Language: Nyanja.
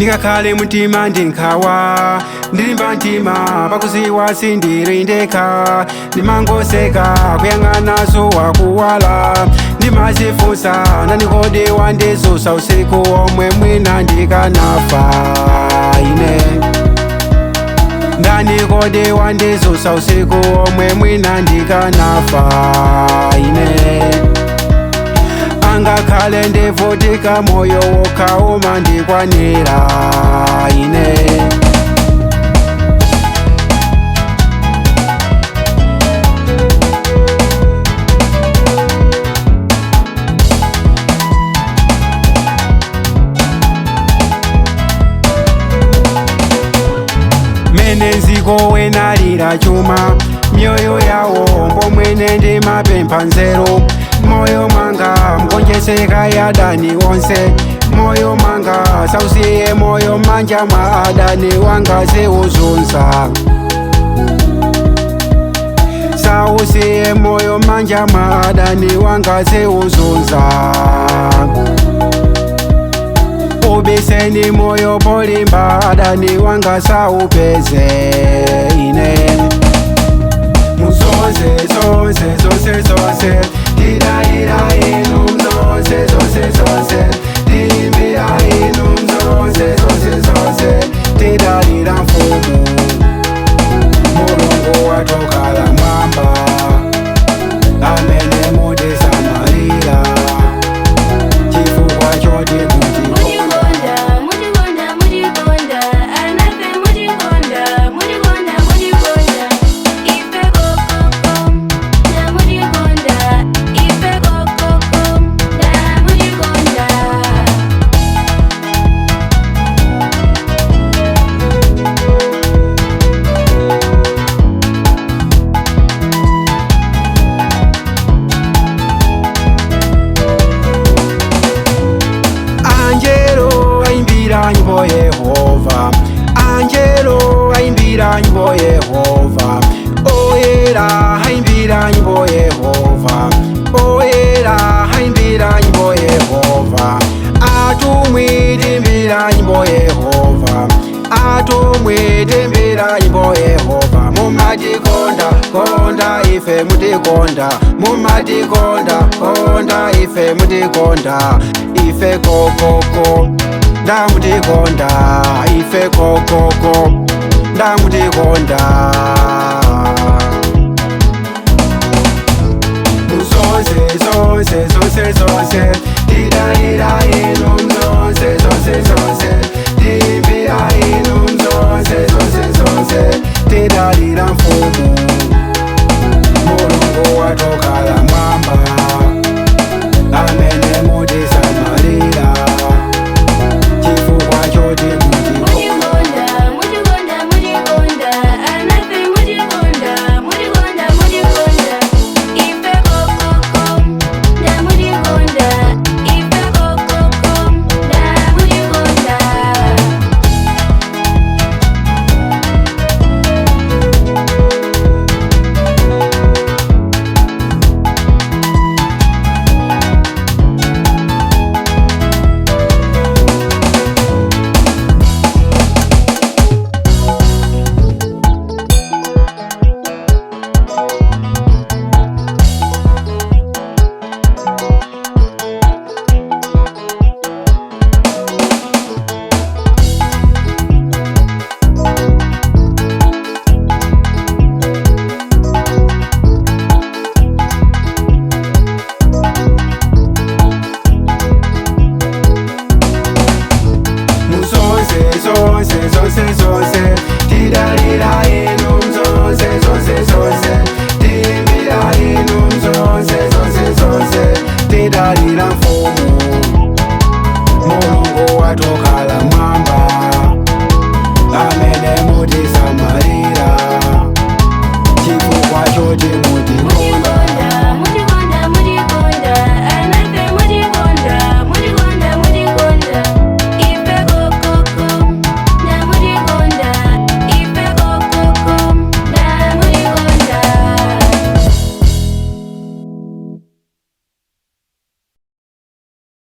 ndingakhale mtima ndinkhawa ndilimba mtima pakuziwa sindirindeka ndimangoseka kuyang'ana zuwa kuwala ndimazifunsa ndani kodi wandizusa usiku omwe mwina ndikanafa ine ndani kodi wandizusa usiku omwe mwina ndikanafa ine angakhale ndivutika moyo wokauma ndikwanira ine nenziko wenalira chuma myoyo yawo mbomwene ndimapempha nzeru moyo manga mgonjeseka yadani wonse moyo manga sausiye moyo manja mwa adani wanga ziuzunza sausiye moyo manja mwa adani wanga ziuzunza ubiseni moyo polimba adani wanga saupeze ine Muzose, zonse, zonse, zonse Didalira inu mzose, zonse, zonse Dimbira inu mzose, zonse, zonse Didalira mfumu Mulungu watokala mwamba amene mudisa malira chifukwa choti nyimbo Yehova Angelo aimbira nyimbo Yehova Oyera aimbira nyimbo Yehova Oyera aimbira nyimbo Yehova Atumwi timbira nyimbo Yehova Atumwi timbira nyimbo Yehova Mumatikonda konda ife mutikonda Mumatikonda konda ife mutikonda Ife kokoko ndamutikonda ife kokoko ndamutikonda Muzose, zonse, zonse, zonse Didalira inu mzose, zonse, zonse Dimbira inu mzose, zonse, zonse Didalira mfumu Mulungu watokala mwamba amene mudisa malira Muzose, zonse, zonse,